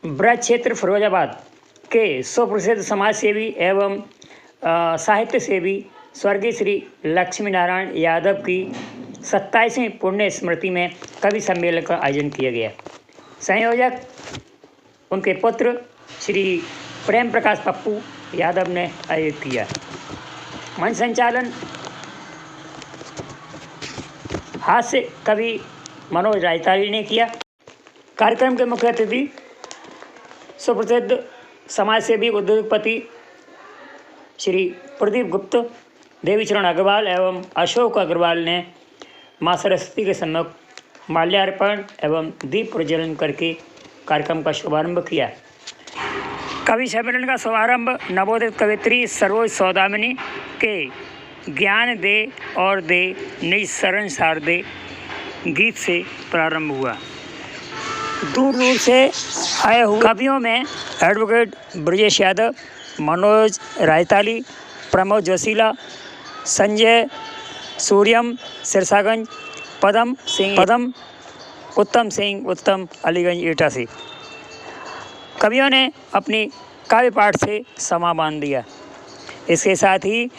ब्रज क्षेत्र फिरोजाबाद के सुप्रसिद्ध समाज सेवी एवं साहित्य सेवी स्वर्गीय श्री लक्ष्मी नारायण यादव की 27वीं पुण्य स्मृति में कवि सम्मेलन का आयोजन किया गया। संयोजक उनके पुत्र श्री प्रेम प्रकाश पप्पू यादव ने आयोजित किया। मंच संचालन हास्य कवि मनोज रायताली ने किया। कार्यक्रम के मुख्य अतिथि सुप्रसिद्ध समाजसेवी उद्योगपति श्री प्रदीप गुप्त, देवीचरण अग्रवाल एवं अशोक अग्रवाल ने मां सरस्वती के सम्मुख माल्यार्पण एवं दीप प्रज्वलन करके कार्यक्रम का शुभारंभ किया। कवि सम्मेलन का शुभारंभ नवोदित कवित्री सरोज सौदामिनी के ज्ञान दे और दे निज शरण सार दे गीत से प्रारंभ हुआ। दूर दूर से आए हुए कवियों में एडवोकेट ब्रजेश यादव, मनोज रायताली, प्रमोद जोशीला, संजय सूर्यम सिरसागंज, उत्तम सिंह उत्तम अलीगंज एटा से। कवियों ने अपनी काव्य पाठ से समा बांध दिया। इसके साथ ही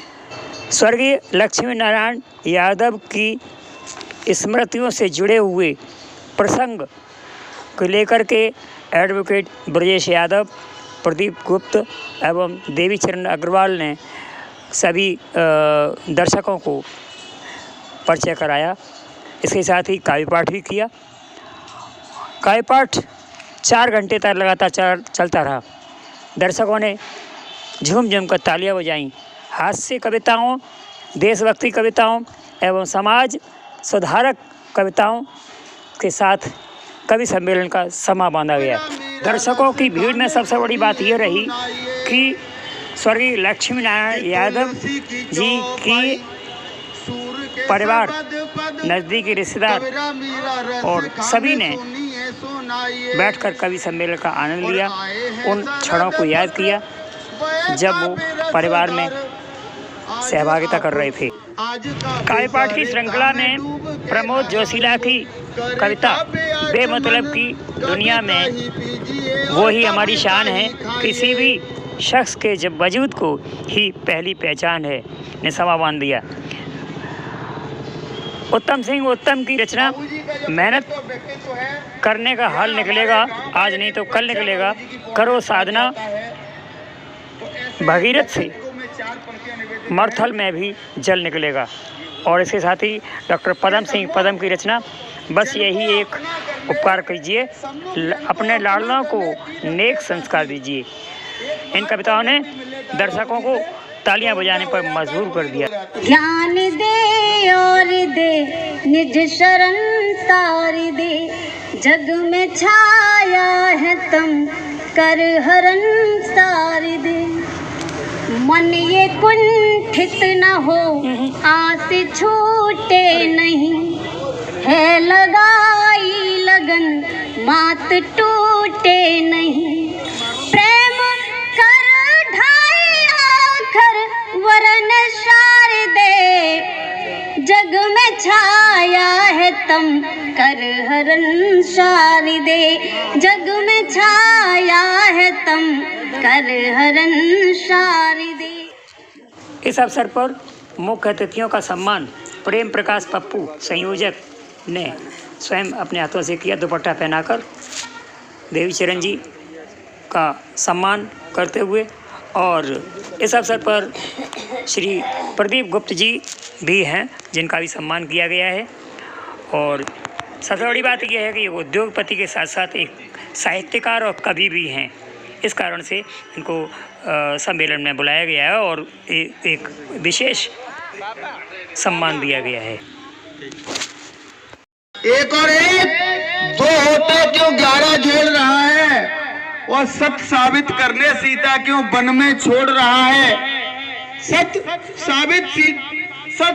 स्वर्गीय लक्ष्मी नारायण यादव की स्मृतियों से जुड़े हुए प्रसंग को लेकर के एडवोकेट ब्रजेश यादव, प्रदीप गुप्त एवं देवीचरण अग्रवाल ने सभी दर्शकों को परिचय कराया। इसके साथ ही काव्य पाठ भी किया। काव्य पाठ 4 घंटे तक लगातार चलता रहा। दर्शकों ने झूम झूम कर तालियां बजाईं। हास्य कविताओं, देशभक्ति कविताओं एवं समाज सुधारक कविताओं के साथ कवि सम्मेलन का समा बांधा गया। दर्शकों की भीड़ में सबसे बड़ी बात यह रही कि स्वर्गीय लक्ष्मी नारायण यादव जी की परिवार, नज़दीकी रिश्तेदार और सभी ने बैठकर कवि सम्मेलन का आनंद लिया। उन क्षणों को याद किया जब वो परिवार में सहभागिता कर रहे थे। काव्य पाठ की श्रृंखला में प्रमोद जोशीला की कविता बेमतलब की दुनिया में वो ही हमारी शान है, किसी भी शख्स के जब वजूद को ही पहली पहचान है ने समा बांध दिया। उत्तम सिंह उत्तम की रचना मेहनत करने का हल निकलेगा, आज नहीं तो कल निकलेगा, करो साधना भगीरथ से मरथल में भी जल निकलेगा। और इसके साथ ही डॉक्टर पदम सिंह पदम की रचना बस यही एक उपकार कीजिए, अपने लाडलों को नेक संस्कार दीजिए। इन कविताओं ने दर्शकों को तालियां बजाने पर मजबूर कर दिया। ज्ञान दे और दे निज शरण तार दे, जग में छाया है तम कर हरण सार दे। मन ये कुंठित न हो, आस छूटे नहीं, है लगाई लगन मात टूटे नहीं। प्रेम कर ढाई आखर वरन शार दे, जग में छाया है तम कर हरण सार दे, जग में छाया है तम कर हरण सार दे। इस अवसर पर मुख्य अतिथियों का सम्मान प्रेम प्रकाश पप्पू संयोजक ने स्वयं अपने हाथों से किया। दुपट्टा पहनाकर देवीचरण जी का सम्मान करते हुए, और इस अवसर पर श्री प्रदीप गुप्त जी भी हैं जिनका भी सम्मान किया गया है। और सबसे बड़ी बात यह है कि ये उद्योगपति के साथ साथ एक साहित्यकार और कवि भी हैं। इस कारण से इनको सम्मेलन में बुलाया गया है और एक विशेष सम्मान दिया गया है। एक और एक दो होता क्यों 11 झेल रहा है, और सत्य साबित करने सीता क्यों वन में छोड़ रहा है। सत्य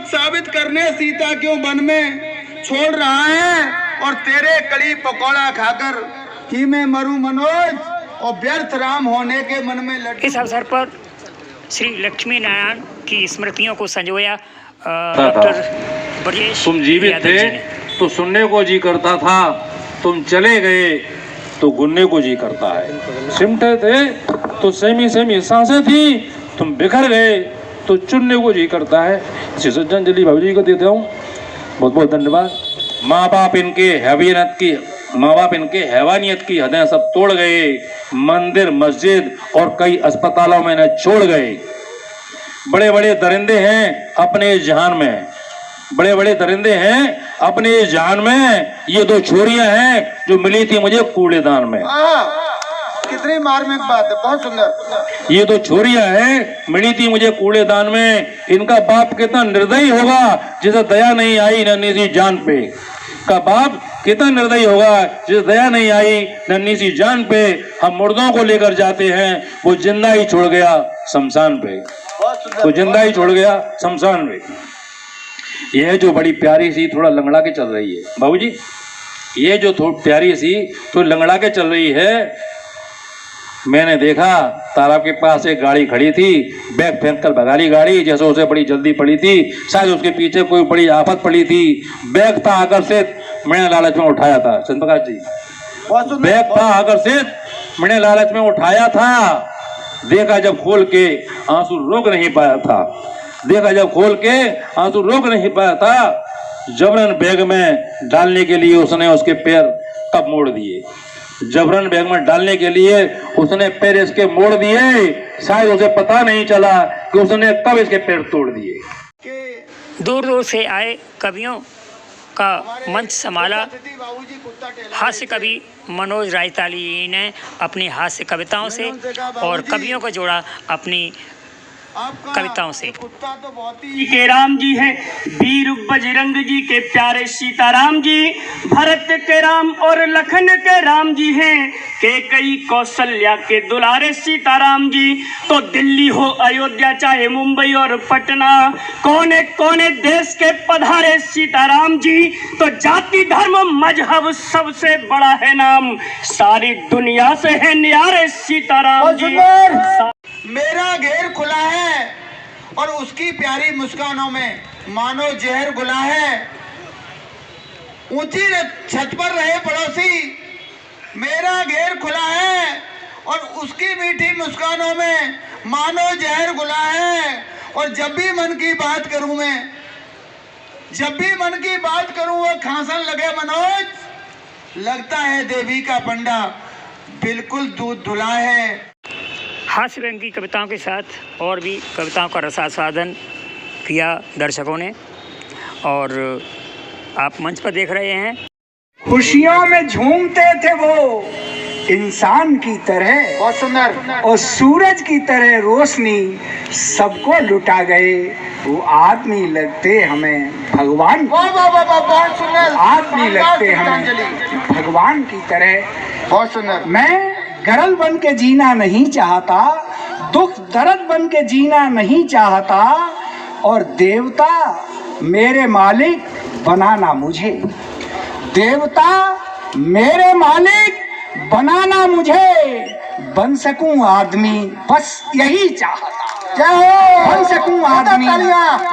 साबित करने सीता क्यों वन में छोड़ रहा है, और तेरे कड़ी पकौड़ा खाकर ही मैं मरूं मनोज, और व्यर्थ राम होने के मन में लड़। इस अवसर पर श्री लक्ष्मी नारायण की स्मृतियों को संजोया डॉक्टर ब्रजेश। तुम जीवित थे तो सुनने को जी करता था, तुम चले गए तो गुनने को जी करता है। सिमटे थे तो सेमी सेमी सांसें थी, तुम बिखर गए तो चुनने को जी करता है। इसी श्रद्धांजलि बाबू जी को देता हूँ। बहुत बहुत धन्यवाद। माँ बाप इनके हैवानियत की हदें सब तोड़ गए, मंदिर मस्जिद और कई अस्पतालों में इन्हें छोड़ गए। बड़े बड़े दरिंदे हैं अपने जहान में, बड़े बड़े दरिंदे हैं अपने जहान में। ये दो छोरियां हैं जो मिली थी मुझे कूड़ेदान में। कितनी मार्मिक बात है, बहुत सुंदर। ये दो छोरियां हैं मिली थी मुझे कूड़ेदान में। इनका बाप कितना निर्दयी होगा जिसे दया नहीं आई नन्ही सी जान पे। का बाप कितना निर्दयी होगा जिसे दया नहीं आई नन्ही सी जान पे। हम मुर्दों को लेकर जाते हैं, वो जिंदा ही छोड़ गया शमशान पे। वो जिंदा ही छोड़ गया शमशान पे। यह जो बड़ी प्यारी सी थोड़ा लंगड़ा के चल रही है बाबूजी, ये जो थोड़ी प्यारी सी तो लंगड़ा के चल रही है। मैंने देखा तालाब के पास एक गाड़ी खड़ी थी, बैग फेंक कर भगा ली गाड़ी, जैसे उसे बड़ी जल्दी पड़ी थी, शायद उसके पीछे कोई बड़ी आफत पड़ी थी। बैग था आकर्षित, मैंने लालच में उठाया था। चंद प्रकाश जी, बैग था आकर्षित, मैंने लालच में उठाया था। देखा जब खोल के आंसू रोक नहीं पाया था, देखा जब खोल के आंसू रोक नहीं पाया था। जबरन बैग में डालने के लिए उसने उसके पैर कब मोड़ दिए, जबरन बैग में डालने के लिए उसने पैर इसके मोड़ दिए। शायद उसे पता नहीं चला कि उसने कब इसके पैर तोड़ दिए। दूर दूर से आए कवियों का मंच संभाला हास्य कवि मनोज रायताली जी ने अपनी हास्य कविताओं से, और कवियों को जोड़ा अपनी कविताओं से। जी के राम जी हैं, वीर बजरंग जी के प्यारे सीताराम जी, भरत के राम और लखन के राम जी हैं, के कई कौशल्या के दुलारे सीताराम जी। तो दिल्ली हो अयोध्या चाहे मुंबई और पटना, कोने कोने देश के पधारे सीताराम जी। तो जाति धर्म मजहब सबसे बड़ा है नाम, सारी दुनिया से है न्यारे सीताराम जी। मेरा घेर खुला है और उसकी प्यारी मुस्कानों में मानो जहर घुला है। ऊंची छत पर रहे पड़ोसी, मेरा घेर खुला है और उसकी मीठी मुस्कानों में मानो जहर घुला है। और जब भी मन की बात करूं मैं, जब भी मन की बात करूं वो खांसन लगे मनोज, लगता है देवी का पंडा बिल्कुल दूध धुला है। हास्य व्यंग की कविताओं के साथ और भी कविताओं का रसास्वादन किया दर्शकों ने, और आप मंच पर देख रहे हैं। खुशियों में झूमते थे वो इंसान की तरह, बहुत सुंदर, और सूरज की तरह रोशनी सबको लुटा गए। वो आदमी लगते हमें भगवान, बहुत सुंदर, आदमी लगते हमें भगवान की तरह। बहुत सुंदर। मैं गरल बन के जीना नहीं चाहता, दुख दर्द बन के जीना नहीं चाहता, और देवता मेरे मालिक बनाना मुझे, देवता मेरे मालिक बनाना मुझे, बन सकूं आदमी बस यही चाहता, बन सकूं आदमी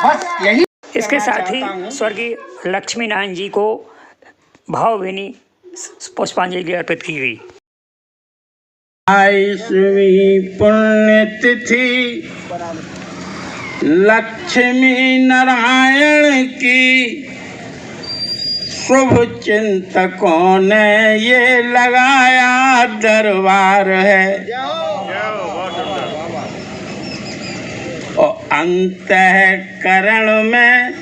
बस यही। इसके साथ ही स्वर्गीय लक्ष्मी नारायण जी को भावभीनी पुष्पांजलि अर्पित की गई। 22वीं पुण्यतिथि लक्ष्मी नारायण की, शुभ चिंतकों ने ये लगाया दरबार है। और अंतःकरण में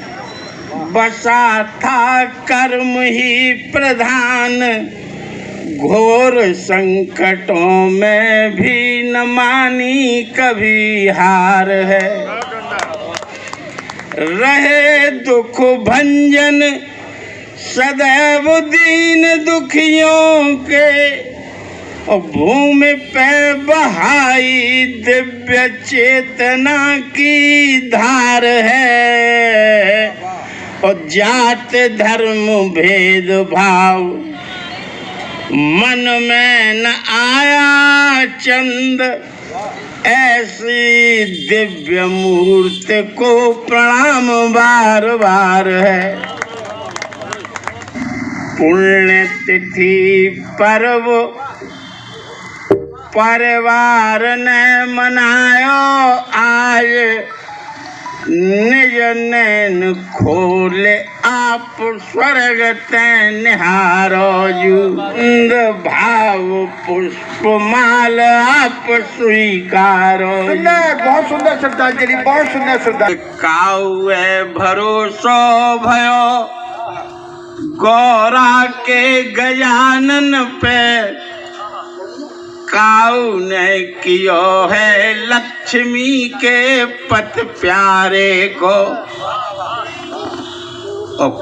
बसा था कर्म ही प्रधान, घोर संकटों में भी न मानी कभी हार है। रहे दुख भंजन सदैव दीन दुखियों के, और भूमि पे बहाई दिव्य चेतना की धार है। और जात धर्म भेद भाव मन में न आया चंद, ऐसी दिव्य मूर्ति को प्रणाम बार बार है। पुण्यतिथि पर्व परिवार ने मनायो आज, निज नैन खोले आप स्वर्ग ते निहारो जू, भाव पुष्प माल आप स्वीकारो। बहुत सुंदर श्रद्धांजलि, बहुत सुंदर श्रद्धांजलि। काउए भरोसो भयो गौरा के गजानन पे, काऊ ने कियो है लक्ष्मी के पत प्यारे को,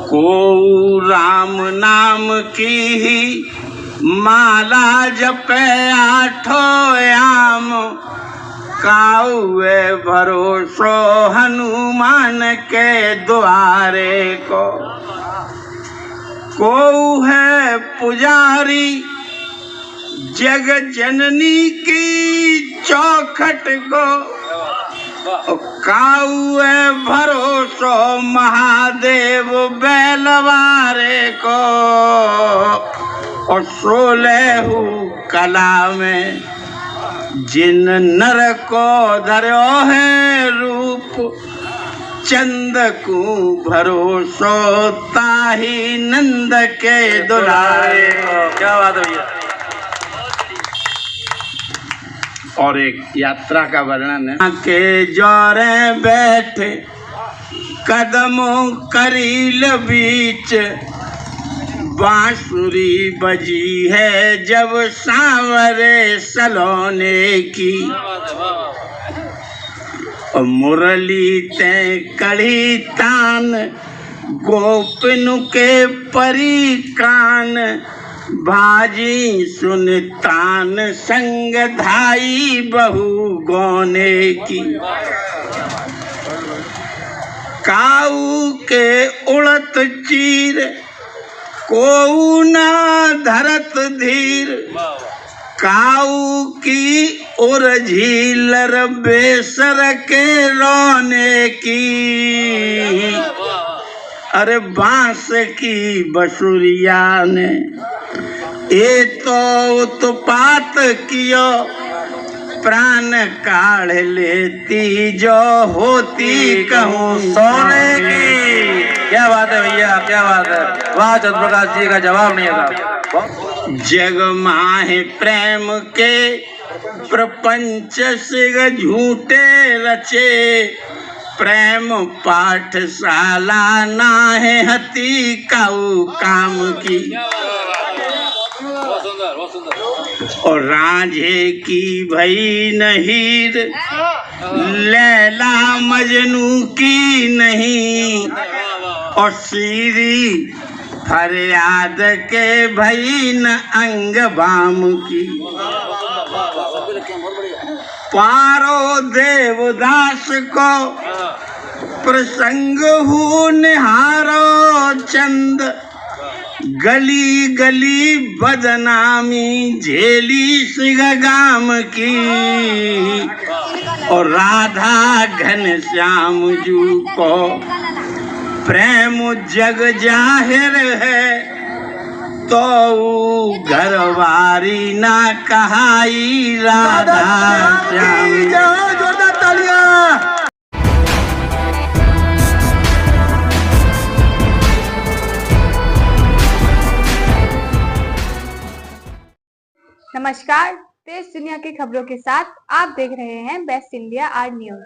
को राम नाम की ही माला जपे आठो याम, काउए भरोसो हनुमान के द्वारे को है पुजारी जग जननी की चौखट को, काउए भरोसो महादेव बैलवारे को, और 16 कला में जिन नर को धरो है रूप, चंद को भरोसो ताही नंद के दुलारे को। क्या बात है भैया। और एक यात्रा का वर्णन है के जोरे बैठे कदमों करील बीच, बांसुरी बजी है जब सांवरे सलोने की, मुरली ते कड़ी तान गोपिन के परी कान, भाजी सुनतान संग धाई बहु गौने की, काऊ के उड़त चीर कोऊ ना धरत धीर, काऊ की उर्झीलर बेसर के रोने की, अरे बांस की बसुरिया ने ये तो उत्पात कियो, प्राण काढ़ लेती जो होती कहूँ सोने की। क्या बात है भैया, क्या बात है। वाह चंद्रप्रकाश जी का जवाब नहीं था। जग माहे प्रेम के प्रपंच सिग झूठे रचे, प्रेम पाठशाला नाहे हती काऊ काम की, और रांझे की भई नहीर लैला मजनू की नहीं, और सीरी फरियाद के भई न अंग बाम की, पारो देवदास को प्रसंग हूँ निहारो चंद, गली गली बदनामी झेली सिग गाम की, और राधा घन श्याम जू को प्रेम जग जाहिर है, तो घरवारी ना कहाई राधा श्याम। जोरदार तालियां। नमस्कार, देश दुनिया की खबरों के साथ आप देख रहे हैं बेस्ट इंडिया आर न्यूज।